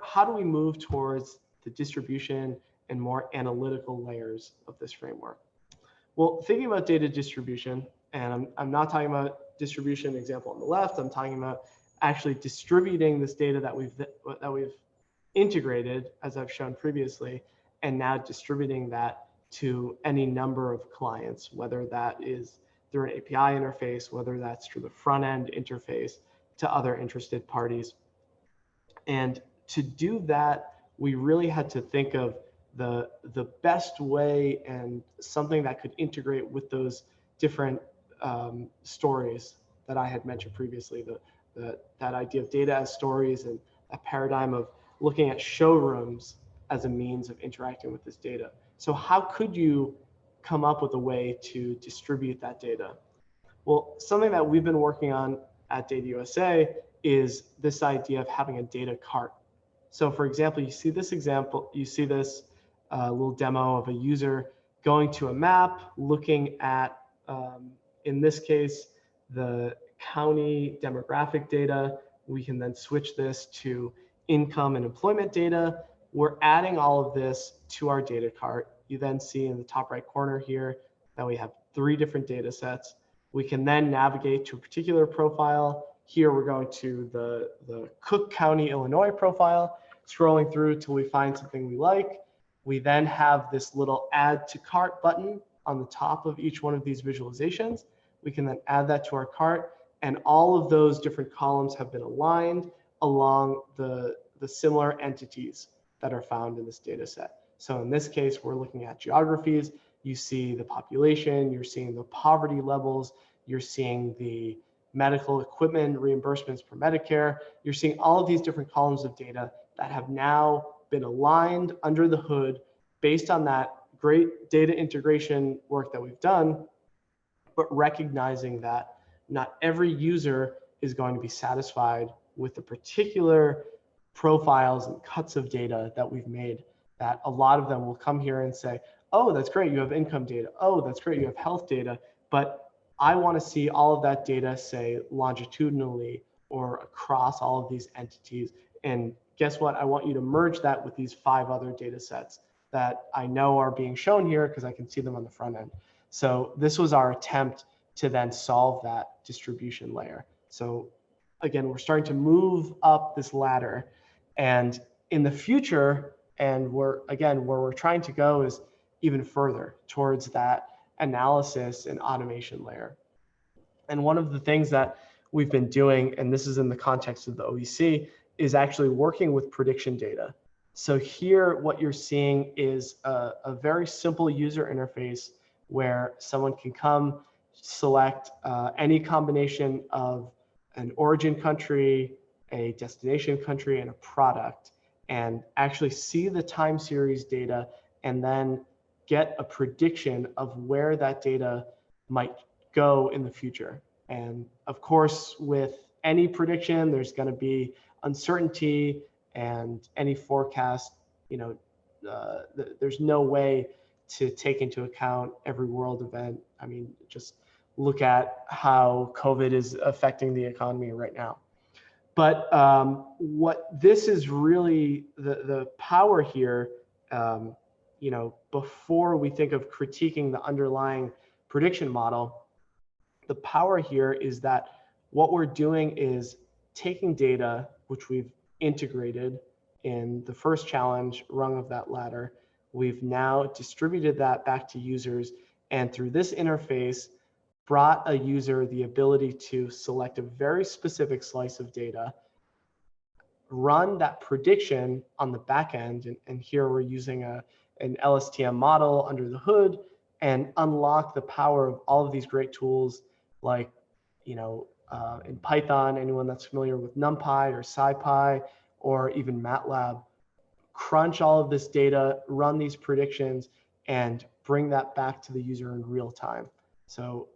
how do we move towards the distribution and more analytical layers of this framework? Well, thinking about data distribution, and I'm not talking about distribution example on the left, I'm talking about actually distributing this data that we've integrated, as I've shown previously, and now distributing that to any number of clients, whether that is through an API interface, whether that's through the front end interface to other interested parties. And to do that, we really had to think of the best way and something that could integrate with those different stories that I had mentioned previously, that idea of data as stories and a paradigm of looking at showrooms as a means of interacting with this data. So how could you come up with a way to distribute that data? Well, something that we've been working on at Data USA is this idea of having a data cart. So for example, you see this little demo of a user going to a map, looking at, in this case, the county demographic data. We can then switch this to income and employment data. We're adding all of this to our data cart. You then see in the top right corner here that we have 3 different data sets. We can then navigate to a particular profile. Here we're going to the Cook County, Illinois profile, scrolling through till we find something we like. We then have this little add to cart button on the top of each one of these visualizations. We can then add that to our cart, and all of those different columns have been aligned along the similar entities that are found in this data set. So in this case, we're looking at geographies. You see the population, you're seeing the poverty levels, you're seeing the medical equipment reimbursements for Medicare. You're seeing all of these different columns of data that have now been aligned under the hood based on that great data integration work that we've done, but recognizing that not every user is going to be satisfied with the particular profiles and cuts of data that we've made, that a lot of them will come here and say, oh, that's great, you have income data. Oh, that's great, you have health data. But I want to see all of that data, say, longitudinally or across all of these entities. And guess what? I want you to merge that with these 5 other data sets that I know are being shown here because I can see them on the front end. So this was our attempt to then solve that distribution layer. So again, we're starting to move up this ladder. And in the future, and where we're trying to go is even further towards that analysis and automation layer. And one of the things that we've been doing, and this is in the context of the OEC, is actually working with prediction data. So here, what you're seeing is a very simple user interface where someone can come, select any combination of an origin country, a destination country, and a product, and actually see the time series data and then get a prediction of where that data might go in the future. And of course, with any prediction, there's going to be uncertainty, and any forecast, there's no way to take into account every world event. I mean, just look at how COVID is affecting the economy right now. But what this is really the power here, before we think of critiquing the underlying prediction model, the power here is that what we're doing is taking data, which we've integrated in the first challenge rung of that ladder. We've now distributed that back to users, and through this interface, brought a user the ability to select a very specific slice of data, run that prediction on the back end, and here we're using an LSTM model under the hood, and unlock the power of all of these great tools like, in Python, anyone that's familiar with NumPy or SciPy or even MATLAB, crunch all of this data, run these predictions, and bring that back to the user in real time. So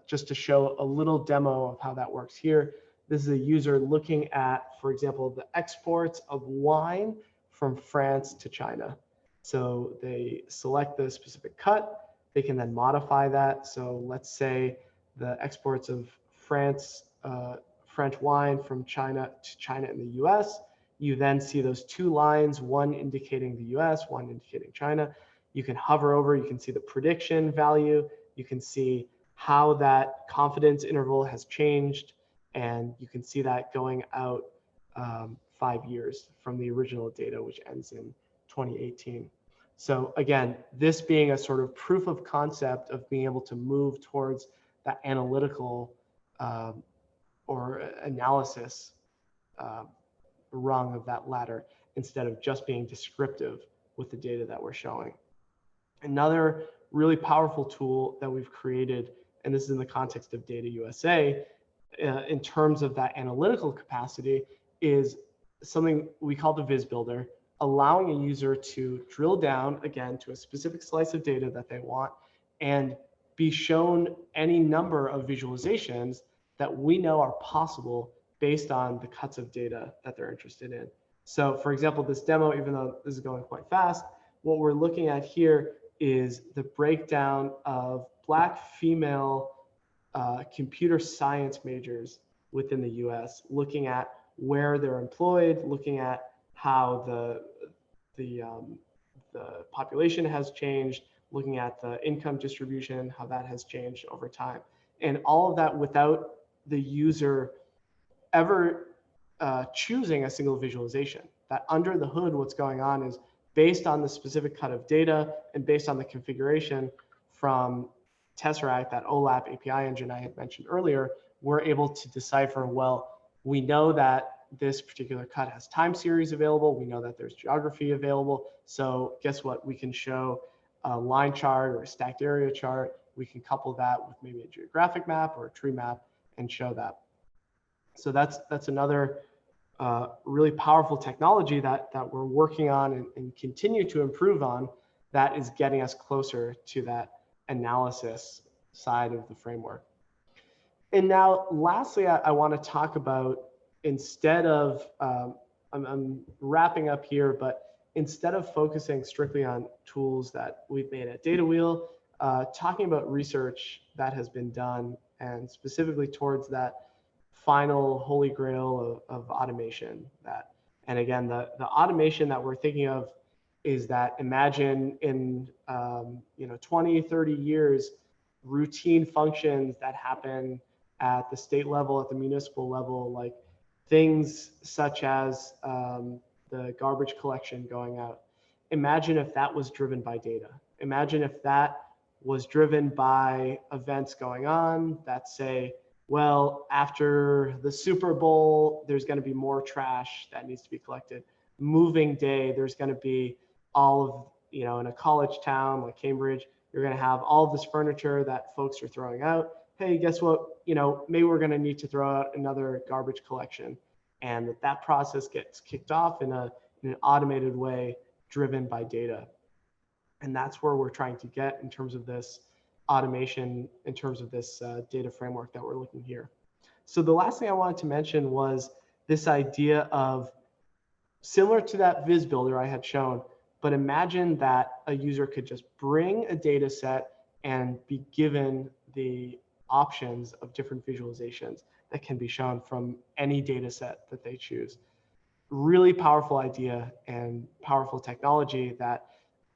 just to show a little demo of how that works here, this is a user looking at, for example, the exports of wine from France to China. So they select the specific cut, they can then modify that. So let's say the exports of French wine from China to China and the US. You then see those 2 lines, one indicating the US, one indicating China. You can hover over, you can see the prediction value, you can see how that confidence interval has changed, and you can see that going out 5 years from the original data, which ends in 2018. So again, this being a sort of proof of concept of being able to move towards that analytical or analysis rung of that ladder, instead of just being descriptive with the data that we're showing. Another really powerful tool that we've created, and this is in the context of Data USA, in terms of that analytical capacity, is something we call the Viz Builder, allowing a user to drill down, again, to a specific slice of data that they want and be shown any number of visualizations that we know are possible based on the cuts of data that they're interested in. So for example, this demo, even though this is going quite fast, what we're looking at here is the breakdown of Black female computer science majors within the US, looking at where they're employed, looking at how the population has changed, looking at the income distribution, how that has changed over time. And all of that without the user ever choosing a single visualization. That under the hood, what's going on is based on the specific cut of data and based on the configuration from Tesseract, that OLAP API engine I had mentioned earlier, we're able to decipher, well, we know that this particular cut has time series available. We know that there's geography available. So guess what? We can show a line chart or a stacked area chart. We can couple that with maybe a geographic map or a tree map and show that. So that's another really powerful technology that we're working on and continue to improve on, that is getting us closer to that analysis side of the framework. And now lastly, I want to talk about, instead of, I'm wrapping up here, but instead of focusing strictly on tools that we've made at Data Wheel, talking about research that has been done and specifically towards that final holy grail of automation. And again, the automation that we're thinking of is that, imagine in 20, 30 years, routine functions that happen at the state level, at the municipal level, like things such as the garbage collection going out. Imagine if that was driven by data. Imagine if that was driven by events going on that say, well, after the Super Bowl, there's going to be more trash that needs to be collected. Moving day, there's going to be all of, in a college town like Cambridge, you're going to have all of this furniture that folks are throwing out. Hey, guess what? Maybe we're going to need to throw out another garbage collection, and that process gets kicked off in an automated way, driven by data. And that's where we're trying to get in terms of this automation, in terms of this data framework that we're looking here. So the last thing I wanted to mention was this idea of, similar to that Viz Builder I had shown, but imagine that a user could just bring a data set and be given the options of different visualizations that can be shown from any data set that they choose. Really powerful idea and powerful technology that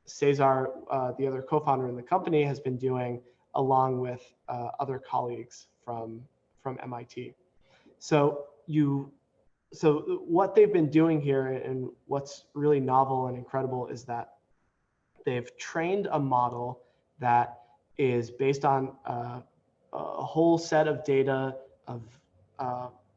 Cesar, the other co-founder in the company, has been doing along with other colleagues from MIT. So what they've been doing here, and what's really novel and incredible, is that they've trained a model that is based on a whole set of data, of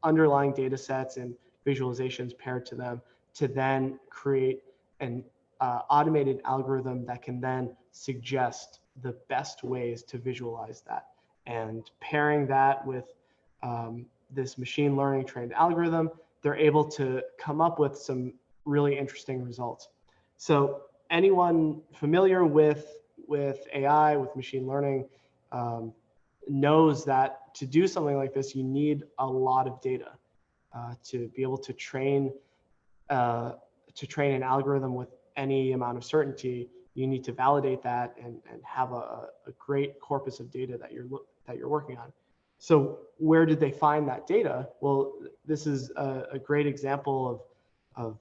underlying data sets and visualizations paired to them, to then create an automated algorithm that can then suggest the best ways to visualize that. And pairing that with this machine learning trained algorithm, they're able to come up with some really interesting results. So anyone familiar with AI, with machine learning, knows that to do something like this, you need a lot of data to be able to train an algorithm with any amount of certainty. You need to validate that and have a great corpus of data that you're working on. So where did they find that data? Well, this is a great example of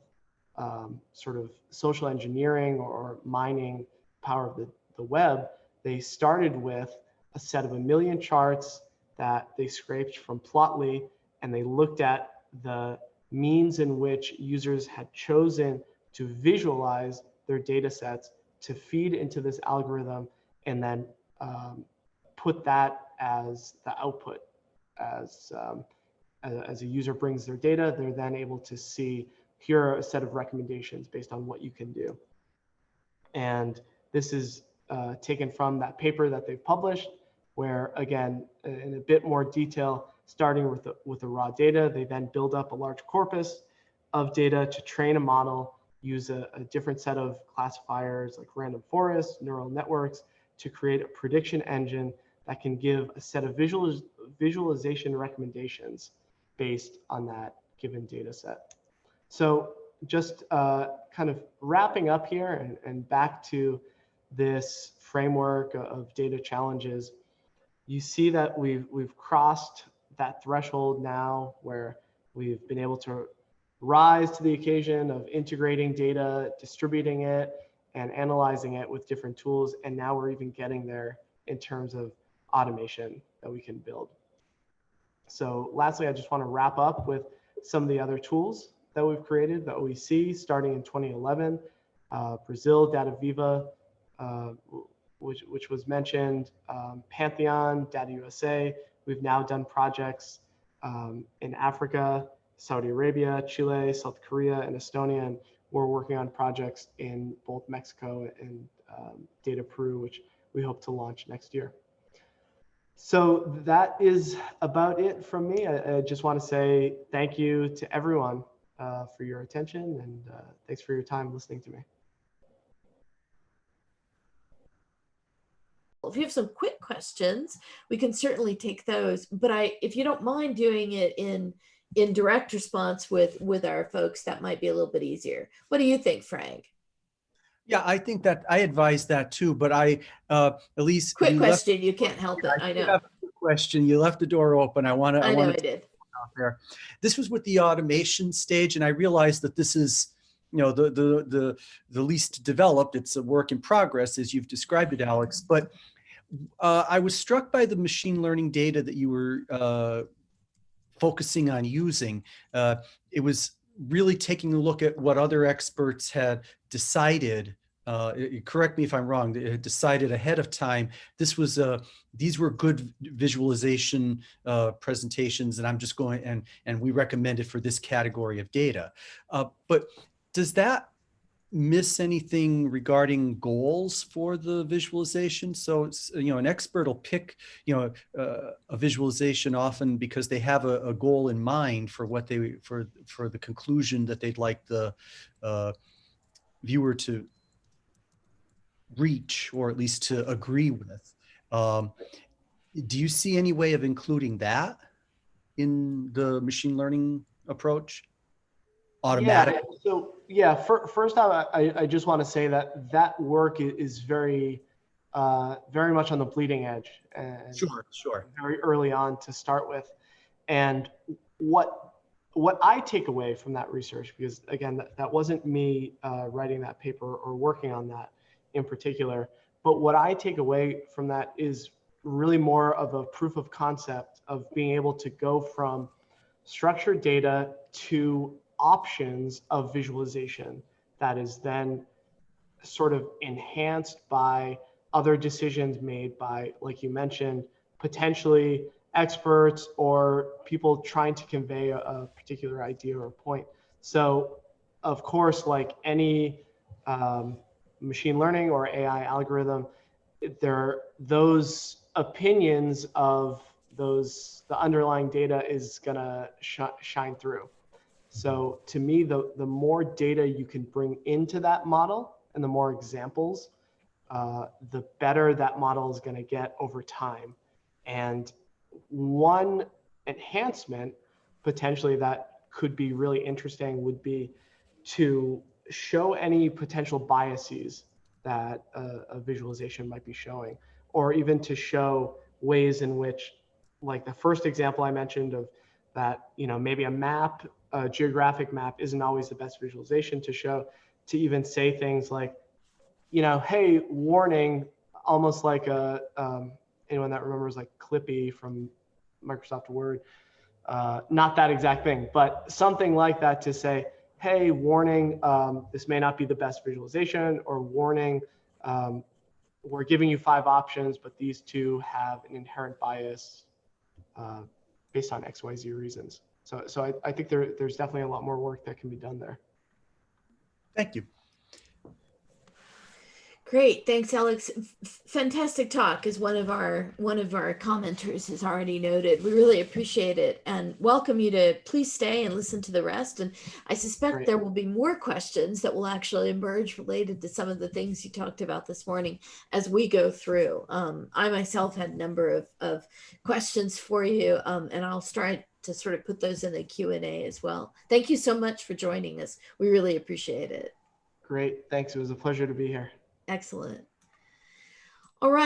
sort of social engineering or mining power of the web. They started with a set of 1 million charts that they scraped from Plotly, and they looked at the means in which users had chosen to visualize their data sets to feed into this algorithm, and then put that as the output. As a user brings their data, they're then able to see, here are a set of recommendations based on what you can do. And this is taken from that paper that they've published, where, again, in a bit more detail, starting with the raw data, they then build up a large corpus of data to train a model, use a different set of classifiers like random forests, neural networks, to create a prediction engine that can give a set of visualization recommendations based on that given data set. So just kind of wrapping up here and back to this framework of data challenges, you see that we've crossed that threshold now where we've been able to rise to the occasion of integrating data, distributing it, and analyzing it with different tools. And now we're even getting there in terms of automation that we can build. So lastly, I just want to wrap up with some of the other tools that we've created, the OEC starting in 2011, Brazil, Data Viva, which was mentioned, Pantheon, Data USA. We've now done projects in Africa, Saudi Arabia, Chile, South Korea, and Estonia. And we're working on projects in both Mexico and Data Peru, which we hope to launch next year. So that is about it from me. I just want to say thank you to everyone for your attention, and thanks for your time listening to me. If you have some quick questions, we can certainly take those. But if you don't mind doing it in direct response with our folks, that might be a little bit easier. What do you think, Frank? Yeah, I think that I advise that too, but Elise, quick question, you can't help it. I know. Have a question. You left the door open. I did. There. This was with the automation stage, and I realized that this is, the least developed. It's a work in progress, as you've described it, Alex. But I was struck by the machine learning data that you were focusing on using. It was really taking a look at what other experts had decided. Correct me if I'm wrong. They had decided ahead of time. These were good visualization presentations, and I'm just going and we recommend it for this category of data. But does that miss anything regarding goals for the visualization? So an expert will pick a visualization often because they have a goal in mind for what for the conclusion that they'd like the viewer to reach, or at least to agree with. Do you see any way of including that in the machine learning approach? Automatic. Yeah, so yeah, first off, I just want to say that work is very much on the bleeding edge, and sure, very early on to start with. And what I take away from that research, because again, that wasn't me writing that paper or working on that in particular, but what I take away from that is really more of a proof of concept of being able to go from structured data to options of visualization that is then sort of enhanced by other decisions made by, like you mentioned, potentially experts or people trying to convey a particular idea or point. So of course, like any machine learning or AI algorithm, those opinions of the underlying data is gonna shine through. So to me, the more data you can bring into that model and the more examples, the better that model is going to get over time. And one enhancement potentially that could be really interesting would be to show any potential biases that a visualization might be showing, or even to show ways in which, like the first example I mentioned of that, maybe a geographic map isn't always the best visualization to show, to even say things like, hey, warning, almost like anyone that remembers like Clippy from Microsoft Word, not that exact thing, but something like that to say, hey, warning, this may not be the best visualization, or warning, we're giving you 5 options, but these 2 have an inherent bias based on XYZ reasons. So I think there's definitely a lot more work that can be done there. Thank you. Great, thanks, Alex. Fantastic talk, as one of our commenters has already noted. We really appreciate it and welcome you to please stay and listen to the rest. And I suspect there will be more questions that will actually emerge related to some of the things you talked about this morning as we go through. I myself had a number of questions for you, and I'll start to sort of put those in the Q&A as well. Thank you so much for joining us. We really appreciate it. Great. Thanks. It was a pleasure to be here. Excellent. All right.